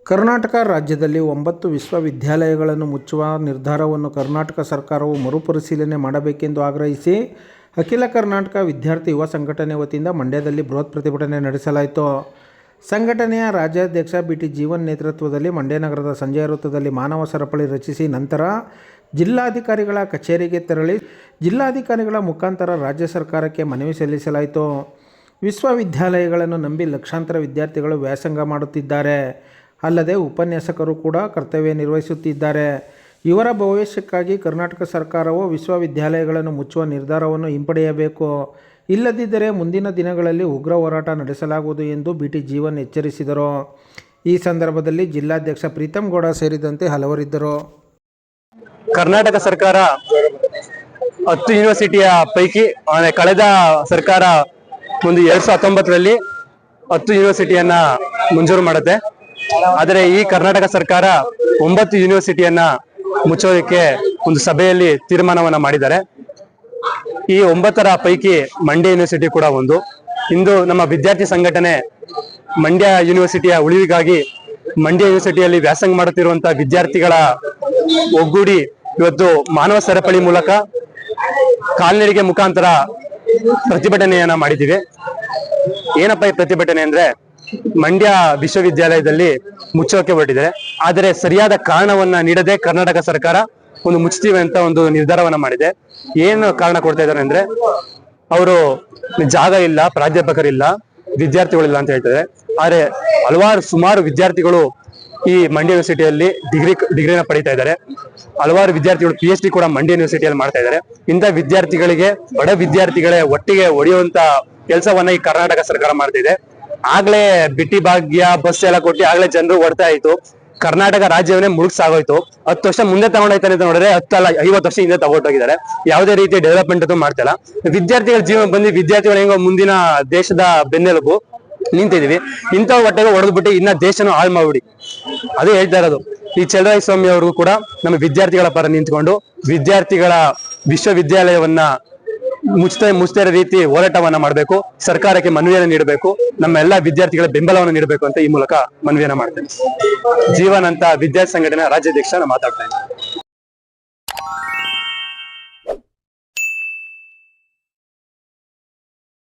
ಕರ್ನಾಟಕ ರಾಜ್ಯದಲ್ಲಿ 9 ವಿಶ್ವವಿದ್ಯಾಲಯಗಳನ್ನು ಮುಚ್ಚುವ ನಿರ್ಧಾರವನ್ನು ಕರ್ನಾಟಕ ಸರ್ಕಾರವು ಮರುಪರಿಶೀಲನೆ ಮಾಡಬೇಕೆಂದು ಆಗ್ರಹಿಸಿ ಅಖಿಲ ಕರ್ನಾಟಕ ವಿದ್ಯಾರ್ಥಿ ಯುವ ಸಂಘಟನೆ ವತಿಯಿಂದ ಮಂಡ್ಯದಲ್ಲಿ ಬೃಹತ್ ಪ್ರತಿಭಟನೆ ನಡೆಸಲಾಯಿತು. ಸಂಘಟನೆಯ ರಾಜ್ಯಾಧ್ಯಕ್ಷ ಬಿ.ಟಿ. ಜೀವನ್ ನೇತೃತ್ವದಲ್ಲಿ ಮಂಡ್ಯ ನಗರದ ಸಂಜಯ ವೃತ್ತದಲ್ಲಿ ಮಾನವ ಸರಪಳಿ ರಚಿಸಿ ನಂತರ ಜಿಲ್ಲಾಧಿಕಾರಿಗಳ ಕಚೇರಿಗೆ ತೆರಳಿ ಜಿಲ್ಲಾಧಿಕಾರಿಗಳ ಮುಖಾಂತರ ರಾಜ್ಯ ಸರ್ಕಾರಕ್ಕೆ ಮನವಿ ಸಲ್ಲಿಸಲಾಯಿತು. ವಿಶ್ವವಿದ್ಯಾಲಯಗಳನ್ನು ನಂಬಿ ಲಕ್ಷಾಂತರ ವಿದ್ಯಾರ್ಥಿಗಳು ವ್ಯಾಸಂಗ ಮಾಡುತ್ತಿದ್ದಾರೆ. ಅಲ್ಲದೆ ಉಪನ್ಯಾಸಕರು ಕೂಡ ಕರ್ತವ್ಯ ನಿರ್ವಹಿಸುತ್ತಿದ್ದಾರೆ. ಇವರ ಭವಿಷ್ಯಕ್ಕಾಗಿ ಕರ್ನಾಟಕ ಸರ್ಕಾರವು ವಿಶ್ವವಿದ್ಯಾಲಯಗಳನ್ನು ಮುಚ್ಚುವ ನಿರ್ಧಾರವನ್ನು ಹಿಂಪಡೆಯಬೇಕು. ಇಲ್ಲದಿದ್ದರೆ ಮುಂದಿನ ದಿನಗಳಲ್ಲಿ ಉಗ್ರ ಹೋರಾಟ ನಡೆಸಲಾಗುವುದು ಎಂದು ಬಿ.ಟಿ. ಜೀವನ್ ಎಚ್ಚರಿಸಿದರು. ಈ ಸಂದರ್ಭದಲ್ಲಿ ಜಿಲ್ಲಾಧ್ಯಕ್ಷ ಪ್ರೀತಮ್ ಗೌಡ ಸೇರಿದಂತೆ ಹಲವರಿದ್ದರು. ಕರ್ನಾಟಕ ಸರ್ಕಾರ 10 ಯೂನಿವರ್ಸಿಟಿಯ ಪೈಕಿ ಕಳೆದ ಸರ್ಕಾರ 2019ರಲ್ಲಿ 10 ಯೂನಿವರ್ಸಿಟಿಯನ್ನ ಮಂಜೂರು ಮಾಡುತ್ತೆ. ಆದರೆ ಈ ಕರ್ನಾಟಕ ಸರ್ಕಾರ 9 ಯೂನಿವರ್ಸಿಟಿಯನ್ನ ಮುಚ್ಚೋದಕ್ಕೆ ಒಂದು ಸಭೆಯಲ್ಲಿ ತೀರ್ಮಾನವನ್ನ ಮಾಡಿದ್ದಾರೆ. ಈ 9ರ ಪೈಕಿ ಮಂಡ್ಯ ಯೂನಿವರ್ಸಿಟಿ ಕೂಡ ಒಂದು. ಇಂದು ನಮ್ಮ ವಿದ್ಯಾರ್ಥಿ ಸಂಘಟನೆ ಮಂಡ್ಯ ಯೂನಿವರ್ಸಿಟಿಯ ಉಳಿವಿಗಾಗಿ ಮಂಡ್ಯ ಯೂನಿವರ್ಸಿಟಿಯಲ್ಲಿ ವ್ಯಾಸಂಗ ಮಾಡುತ್ತಿರುವಂತಹ ವಿದ್ಯಾರ್ಥಿಗಳ ಒಗ್ಗೂಡಿ ಇವತ್ತು ಮಾನವ ಸರಪಳಿ ಮೂಲಕ ಕಾಲ್ನಡಿಗೆ ಮುಖಾಂತರ ಪ್ರತಿಭಟನೆಯನ್ನ ಮಾಡಿದ್ದೀವಿ. ಏನಪ್ಪ ಈ ಪ್ರತಿಭಟನೆ ಅಂದ್ರೆ, ಮಂಡ್ಯ ವಿಶ್ವವಿದ್ಯಾಲಯದಲ್ಲಿ ಮುಚ್ಚೋಕೆ ಹೊರಟಿದೆ. ಆದರೆ ಸರಿಯಾದ ಕಾರಣವನ್ನ ನೀಡದೆ ಕರ್ನಾಟಕ ಸರ್ಕಾರ ಒಂದು ಮುಚ್ತೀವಿ ಅಂತ ಒಂದು ನಿರ್ಧಾರವನ್ನ ಮಾಡಿದೆ. ಏನು ಕಾರಣ ಕೊಡ್ತಾ ಇದ್ದಾರೆ ಅಂದ್ರೆ, ಅವರು ಜಾಗ ಇಲ್ಲ, ಪ್ರಾಧ್ಯಾಪಕರಿಲ್ಲ, ವಿದ್ಯಾರ್ಥಿಗಳಿಲ್ಲ ಅಂತ ಹೇಳ್ತಾರೆ. ಆದ್ರೆ ಸುಮಾರು ವಿದ್ಯಾರ್ಥಿಗಳು ಈ ಮಂಡ್ಯ ಯೂನಿವರ್ಸಿಟಿಯಲ್ಲಿ ಡಿಗ್ರಿನ ಪಡಿತಾ ಇದ್ದಾರೆ. ಹಲವಾರು ವಿದ್ಯಾರ್ಥಿಗಳು PhD ಕೂಡ ಮಂಡ್ಯ ಯೂನಿವರ್ಸಿಟಿಯಲ್ಲಿ ಮಾಡ್ತಾ ಇದ್ದಾರೆ. ಇಂಥ ವಿದ್ಯಾರ್ಥಿಗಳಿಗೆ, ಬಡ ವಿದ್ಯಾರ್ಥಿಗಳೇ ಒಟ್ಟಿಗೆ ಹೊಡೆಯುವಂತ ಕೆಲಸವನ್ನ ಈ ಕರ್ನಾಟಕ ಸರ್ಕಾರ ಮಾಡ್ತಿದೆ. ಆಗ್ಲೇ ಬಿಟ್ಟಿ ಭಾಗ್ಯ ಬಸ್ ಎಲ್ಲ ಕೊಟ್ಟು ಆಗ್ಲೇ ಜನರು ಓಡ್ತಾ ಇತ್ತು. ಕರ್ನಾಟಕ ರಾಜ್ಯವನ್ನೇ ಮುಳುಗ್ಸಾಗೋಯ್ತು. 10 ವರ್ಷ ಮುಂದೆ ತಗೊಂಡೋಯ್ತಾನೆ ಅಂತ ನೋಡಿದ್ರೆ 10 ಅಲ್ಲ 50 ವರ್ಷ ಹಿಂದೆ ತಗೊಂಡೋಗಿದ್ದಾರೆ. ಯಾವುದೇ ರೀತಿ ಡೆವಲಪ್ಮೆಂಟ್ ಅದು ಮಾಡ್ತಾ ಇಲ್ಲ. ವಿದ್ಯಾರ್ಥಿಗಳ ಜೀವನ ಬಂದು ವಿದ್ಯಾರ್ಥಿಗಳು ಹೆಂಗೋ ಮುಂದಿನ ದೇಶದ ಬೆನ್ನೆಲುಬು ನಿಂತಿದೀವಿ. ಇಂಥ ಹೊಟ್ಟೆಗೆ ಹೊಡೆದ್ಬಿಟ್ಟು ಇನ್ನ ದೇಶನ ಹಾಳು ಮಾಡ್ಬಿಡಿ. ಅದೇ ಹೇಳ್ತಾ ಇರೋದು. ಈ ಚಲರಾಯ ಸ್ವಾಮಿ ಅವ್ರಿಗೂ ಕೂಡ ನಮ್ಮ ವಿದ್ಯಾರ್ಥಿಗಳ ಪರ ನಿಂತ್ಕೊಂಡು ವಿದ್ಯಾರ್ಥಿಗಳ ವಿಶ್ವವಿದ್ಯಾಲಯವನ್ನ ಮುಚ್ತಾ ಇರೋ ರೀತಿ ಹೋರಾಟವನ್ನ ಮಾಡಬೇಕು. ಸರ್ಕಾರಕ್ಕೆ ಮನವಿಯನ್ನು ನೀಡಬೇಕು. ನಮ್ಮ ಎಲ್ಲಾ ವಿದ್ಯಾರ್ಥಿಗಳ ಬೆಂಬಲವನ್ನು ನೀಡಬೇಕು ಅಂತ ಈ ಮೂಲಕ ಮನವಿಯನ್ನ ಮಾಡ್ತೇನೆ. ಜೀವನ್ ಅಂತ ವಿದ್ಯಾರ್ಥಿ ಸಂಘಟನೆ ರಾಜ್ಯಾಧ್ಯಕ್ಷ ಮಾತಾಡ್ತಾ ಇದ್ದೀನಿ.